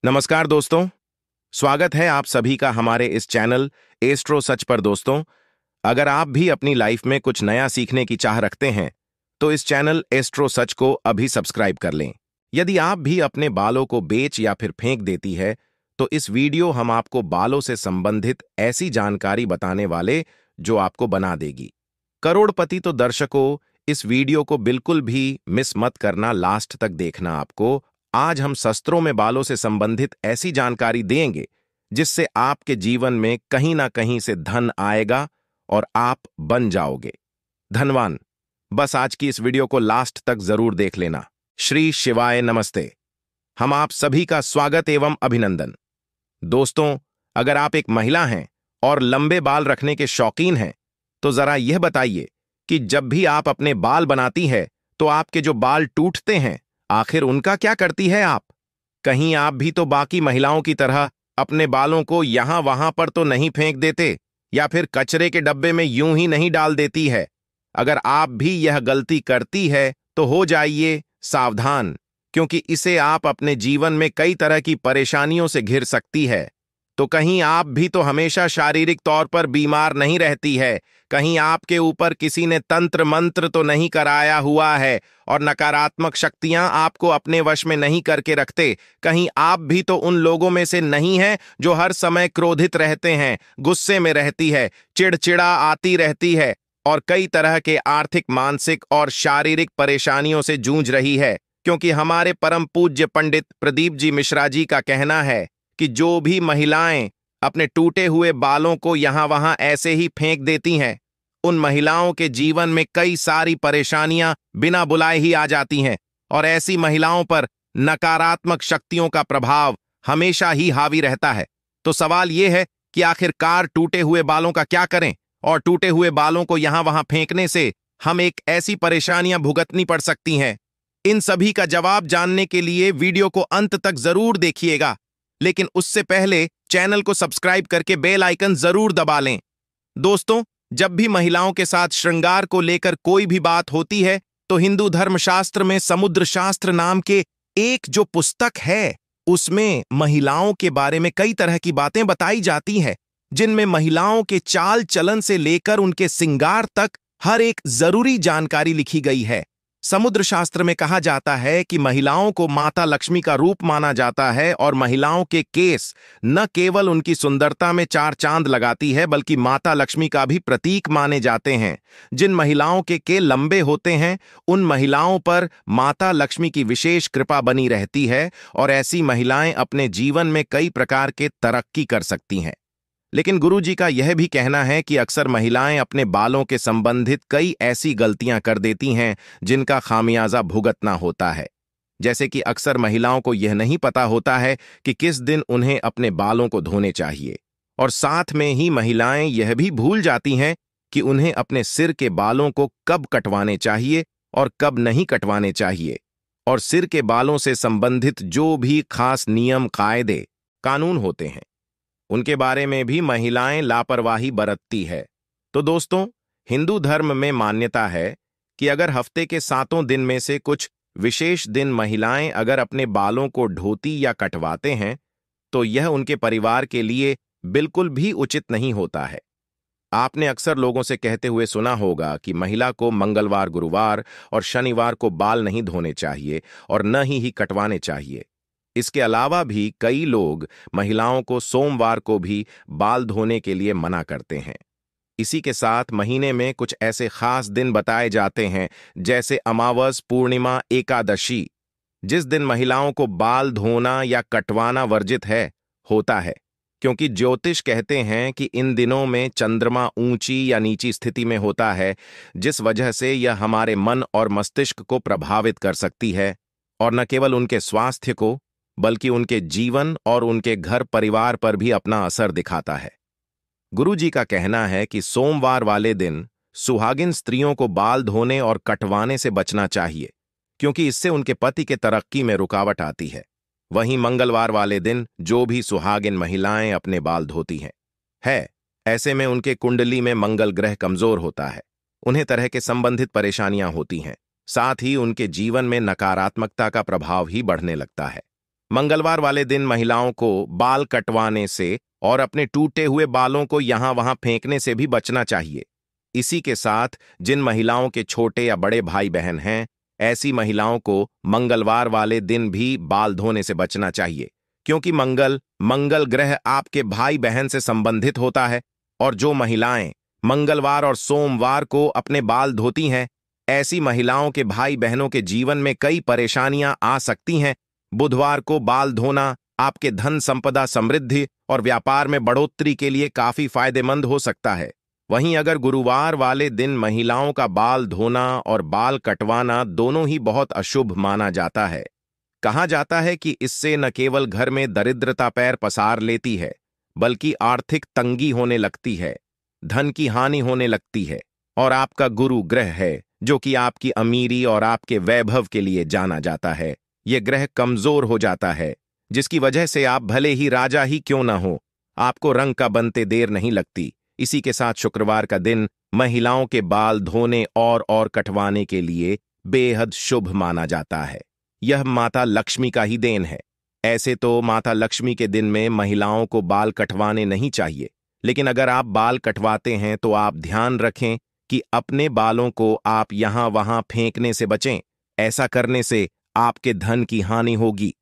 नमस्कार दोस्तों। स्वागत है आप सभी का हमारे इस चैनल एस्ट्रो सच पर। दोस्तों, अगर आप भी अपनी लाइफ में कुछ नया सीखने की चाह रखते हैं तो इस चैनल एस्ट्रो सच को अभी सब्सक्राइब कर लें। यदि आप भी अपने बालों को बेच या फिर फेंक देती है तो इस वीडियो हम आपको बालों से संबंधित ऐसी जानकारी बताने वाले जो आपको बना देगी करोड़पति। तो दर्शकों, इस वीडियो को बिल्कुल भी मिस मत करना, लास्ट तक देखना। आपको आज हम शस्त्रों में बालों से संबंधित ऐसी जानकारी देंगे जिससे आपके जीवन में कहीं ना कहीं से धन आएगा और आप बन जाओगे धनवान। बस आज की इस वीडियो को लास्ट तक जरूर देख लेना। श्री शिवाय नमस्ते। हम आप सभी का स्वागत एवं अभिनंदन। दोस्तों, अगर आप एक महिला हैं और लंबे बाल रखने के शौकीन हैं तो जरा यह बताइए कि जब भी आप अपने बाल बनाती है तो आपके जो बाल टूटते हैं, आखिर उनका क्या करती है आप? कहीं आप भी तो बाकी महिलाओं की तरह अपने बालों को यहां वहां पर तो नहीं फेंक देते या फिर कचरे के डब्बे में यूं ही नहीं डाल देती है? अगर आप भी यह गलती करती है तो हो जाइए सावधान, क्योंकि इसे आप अपने जीवन में कई तरह की परेशानियों से घिर सकती है। तो कहीं आप भी तो हमेशा शारीरिक तौर पर बीमार नहीं रहती है? कहीं आपके ऊपर किसी ने तंत्र मंत्र तो नहीं कराया हुआ है और नकारात्मक शक्तियां आपको अपने वश में नहीं करके रखते? कहीं आप भी तो उन लोगों में से नहीं हैं जो हर समय क्रोधित रहते हैं, गुस्से में रहती है, चिड़चिड़ा आती रहती है और कई तरह के आर्थिक, मानसिक और शारीरिक परेशानियों से जूझ रही है? क्योंकि हमारे परम पूज्य पंडित प्रदीप जी मिश्रा जी का कहना है कि जो भी महिलाएं अपने टूटे हुए बालों को यहां वहां ऐसे ही फेंक देती हैं, उन महिलाओं के जीवन में कई सारी परेशानियां बिना बुलाए ही आ जाती हैं और ऐसी महिलाओं पर नकारात्मक शक्तियों का प्रभाव हमेशा ही हावी रहता है। तो सवाल यह है कि आखिरकार टूटे हुए बालों का क्या करें और टूटे हुए बालों को यहां वहां फेंकने से हम एक ऐसी परेशानियां भुगतनी पड़ सकती हैं। इन सभी का जवाब जानने के लिए वीडियो को अंत तक जरूर देखिएगा, लेकिन उससे पहले चैनल को सब्सक्राइब करके बेल आइकन जरूर दबा लें। दोस्तों, जब भी महिलाओं के साथ श्रृंगार को लेकर कोई भी बात होती है तो हिंदू धर्मशास्त्र में समुद्र शास्त्र नाम के एक जो पुस्तक है, उसमें महिलाओं के बारे में कई तरह की बातें बताई जाती हैं, जिनमें महिलाओं के चाल चलन से लेकर उनके श्रृंगार तक हर एक जरूरी जानकारी लिखी गई है। समुद्र शास्त्र में कहा जाता है कि महिलाओं को माता लक्ष्मी का रूप माना जाता है और महिलाओं के केस न केवल उनकी सुंदरता में चार चांद लगाती है बल्कि माता लक्ष्मी का भी प्रतीक माने जाते हैं। जिन महिलाओं के लंबे होते हैं उन महिलाओं पर माता लक्ष्मी की विशेष कृपा बनी रहती है और ऐसी महिलाएं अपने जीवन में कई प्रकार के तरक्की कर सकती हैं। लेकिन गुरुजी का यह भी कहना है कि अक्सर महिलाएं अपने बालों के संबंधित कई ऐसी गलतियां कर देती हैं जिनका खामियाजा भुगतना होता है। जैसे कि अक्सर महिलाओं को यह नहीं पता होता है कि किस दिन उन्हें अपने बालों को धोने चाहिए, और साथ में ही महिलाएं यह भी भूल जाती हैं कि उन्हें अपने सिर के बालों को कब कटवाने चाहिए और कब नहीं कटवाने चाहिए। और सिर के बालों से संबंधित जो भी खास नियम, कायदे, कानून होते हैं, उनके बारे में भी महिलाएं लापरवाही बरतती है। तो दोस्तों, हिंदू धर्म में मान्यता है कि अगर हफ्ते के 7 दिन में से कुछ विशेष दिन महिलाएं अगर अपने बालों को धोती या कटवाते हैं तो यह उनके परिवार के लिए बिल्कुल भी उचित नहीं होता है। आपने अक्सर लोगों से कहते हुए सुना होगा कि महिला को मंगलवार, गुरुवार और शनिवार को बाल नहीं धोने चाहिए और न ही कटवाने चाहिए। इसके अलावा भी कई लोग महिलाओं को सोमवार को भी बाल धोने के लिए मना करते हैं। इसी के साथ महीने में कुछ ऐसे खास दिन बताए जाते हैं जैसे अमावस, पूर्णिमा, एकादशी, जिस दिन महिलाओं को बाल धोना या कटवाना वर्जित होता है, क्योंकि ज्योतिष कहते हैं कि इन दिनों में चंद्रमा ऊंची या नीची स्थिति में होता है, जिस वजह से यह हमारे मन और मस्तिष्क को प्रभावित कर सकती है और न केवल उनके स्वास्थ्य को बल्कि उनके जीवन और उनके घर परिवार पर भी अपना असर दिखाता है। गुरुजी का कहना है कि सोमवार वाले दिन सुहागिन स्त्रियों को बाल धोने और कटवाने से बचना चाहिए, क्योंकि इससे उनके पति के तरक्की में रुकावट आती है। वहीं मंगलवार वाले दिन जो भी सुहागिन महिलाएं अपने बाल धोती हैं, ऐसे में उनके कुंडली में मंगल ग्रह कमजोर होता है, उन्हें तरह के संबंधित परेशानियां होती हैं, साथ ही उनके जीवन में नकारात्मकता का प्रभाव ही बढ़ने लगता है। मंगलवार वाले दिन महिलाओं को बाल कटवाने से और अपने टूटे हुए बालों को यहां वहां फेंकने से भी बचना चाहिए। इसी के साथ जिन महिलाओं के छोटे या बड़े भाई बहन हैं, ऐसी महिलाओं को मंगलवार वाले दिन भी बाल धोने से बचना चाहिए, क्योंकि मंगल ग्रह आपके भाई बहन से संबंधित होता है। और जो महिलाएं मंगलवार और सोमवार को अपने बाल धोती हैं, ऐसी महिलाओं के भाई बहनों के जीवन में कई परेशानियां आ सकती हैं। बुधवार को बाल धोना आपके धन संपदा, समृद्धि और व्यापार में बढ़ोतरी के लिए काफी फायदेमंद हो सकता है। वहीं अगर गुरुवार वाले दिन महिलाओं का बाल धोना और बाल कटवाना दोनों ही बहुत अशुभ माना जाता है। कहा जाता है कि इससे न केवल घर में दरिद्रता पैर पसार लेती है, बल्कि आर्थिक तंगी होने लगती है, धन की हानि होने लगती है। और आपका गुरु ग्रह है, जो कि आपकी अमीरी और आपके वैभव के लिए जाना जाता है, यह ग्रह कमजोर हो जाता है, जिसकी वजह से आप भले ही राजा ही क्यों ना हो, आपको रंग का बनते देर नहीं लगती। इसी के साथ शुक्रवार का दिन महिलाओं के बाल धोने और कटवाने के लिए बेहद शुभ माना जाता है। यह माता लक्ष्मी का ही देन है। ऐसे तो माता लक्ष्मी के दिन में महिलाओं को बाल कटवाने नहीं चाहिए, लेकिन अगर आप बाल कटवाते हैं तो आप ध्यान रखें कि अपने बालों को आप यहां वहां फेंकने से बचें। ऐसा करने से आपके धन की हानि होगी।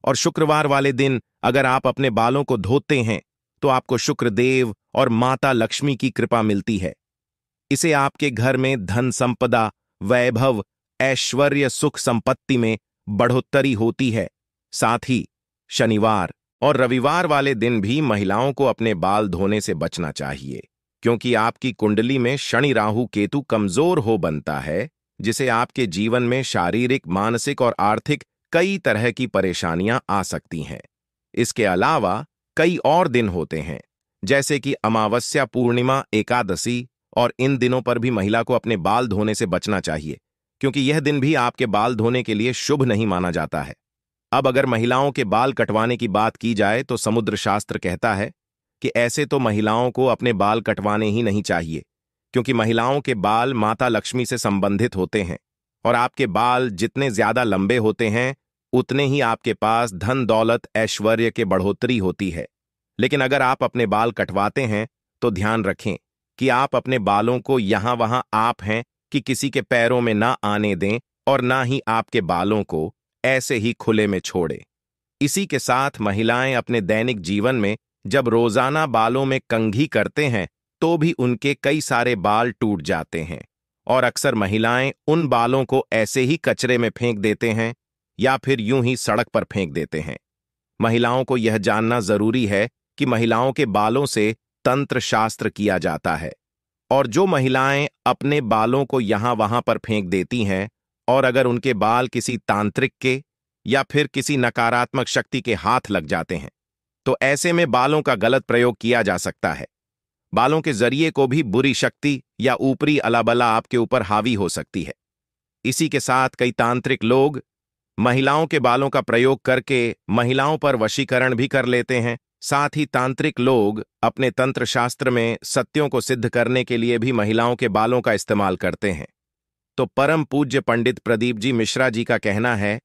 और शुक्रवार वाले दिन अगर आप अपने बालों को धोते हैं तो आपको शुक्रदेव और माता लक्ष्मी की कृपा मिलती है। इसे आपके घर में धन संपदा, वैभव, ऐश्वर्य, सुख संपत्ति में बढ़ोतरी होती है। साथ ही शनिवार और रविवार वाले दिन भी महिलाओं को अपने बाल धोने से बचना चाहिए, क्योंकि आपकी कुंडली में शनि राहु केतु कमजोर हो बनता है, जिसे आपके जीवन में शारीरिक, मानसिक और आर्थिक कई तरह की परेशानियां आ सकती हैं। इसके अलावा कई और दिन होते हैं, जैसे कि अमावस्या, पूर्णिमा, एकादशी, और इन दिनों पर भी महिला को अपने बाल धोने से बचना चाहिए, क्योंकि यह दिन भी आपके बाल धोने के लिए शुभ नहीं माना जाता है। अब अगर महिलाओं के बाल कटवाने की बात की जाए तो समुद्र शास्त्र कहता है कि ऐसे तो महिलाओं को अपने बाल कटवाने ही नहीं चाहिए, क्योंकि महिलाओं के बाल माता लक्ष्मी से संबंधित होते हैं, और आपके बाल जितने ज्यादा लंबे होते हैं उतने ही आपके पास धन, दौलत, ऐश्वर्य के बढ़ोतरी होती है। लेकिन अगर आप अपने बाल कटवाते हैं तो ध्यान रखें कि आप अपने बालों को यहां वहां आप हैं कि किसी के पैरों में ना आने दें, और ना ही आपके बालों को ऐसे ही खुले में छोड़ें। इसी के साथ महिलाएं अपने दैनिक जीवन में जब रोजाना बालों में कंघी करते हैं तो भी उनके कई सारे बाल टूट जाते हैं, और अक्सर महिलाएं उन बालों को ऐसे ही कचरे में फेंक देते हैं या फिर यूं ही सड़क पर फेंक देते हैं। महिलाओं को यह जानना जरूरी है कि महिलाओं के बालों से तंत्र शास्त्र किया जाता है, और जो महिलाएं अपने बालों को यहां वहां पर फेंक देती हैं, और अगर उनके बाल किसी तांत्रिक के या फिर किसी नकारात्मक शक्ति के हाथ लग जाते हैं, तो ऐसे में बालों का गलत प्रयोग किया जा सकता है। बालों के जरिए को भी बुरी शक्ति या ऊपरी अलाबला आपके ऊपर हावी हो सकती है। इसी के साथ कई तांत्रिक लोग महिलाओं के बालों का प्रयोग करके महिलाओं पर वशीकरण भी कर लेते हैं। साथ ही तांत्रिक लोग अपने तंत्र शास्त्र में सत्यों को सिद्ध करने के लिए भी महिलाओं के बालों का इस्तेमाल करते हैं। तो परम पूज्य पंडित प्रदीप जी मिश्रा जी का कहना है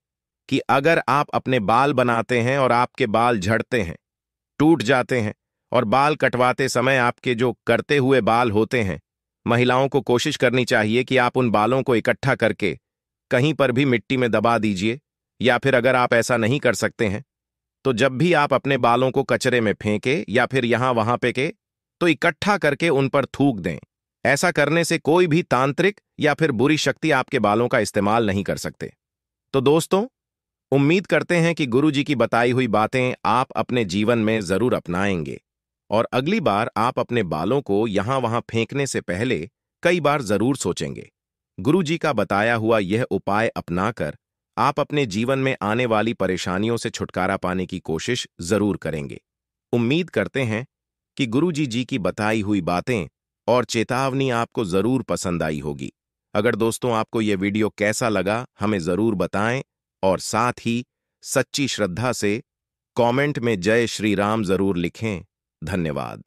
कि अगर आप अपने बाल बनाते हैं और आपके बाल झड़ते हैं, टूट जाते हैं, और बाल कटवाते समय आपके जो करते हुए बाल होते हैं, महिलाओं को कोशिश करनी चाहिए कि आप उन बालों को इकट्ठा करके कहीं पर भी मिट्टी में दबा दीजिए, या फिर अगर आप ऐसा नहीं कर सकते हैं तो जब भी आप अपने बालों को कचरे में फेंके या फिर यहां वहां फेंके तो इकट्ठा करके उन पर थूक दें। ऐसा करने से कोई भी तांत्रिक या फिर बुरी शक्ति आपके बालों का इस्तेमाल नहीं कर सकते। तो दोस्तों, उम्मीद करते हैं कि गुरु जी की बताई हुई बातें आप अपने जीवन में जरूर अपनाएंगे, और अगली बार आप अपने बालों को यहां वहां फेंकने से पहले कई बार जरूर सोचेंगे। गुरु जी का बताया हुआ यह उपाय अपनाकर आप अपने जीवन में आने वाली परेशानियों से छुटकारा पाने की कोशिश जरूर करेंगे। उम्मीद करते हैं कि गुरु जी की बताई हुई बातें और चेतावनी आपको जरूर पसंद आई होगी। अगर दोस्तों आपको यह वीडियो कैसा लगा हमें जरूर बताएं, और साथ ही सच्ची श्रद्धा से कमेंट में जय श्री राम जरूर लिखें। धन्यवाद।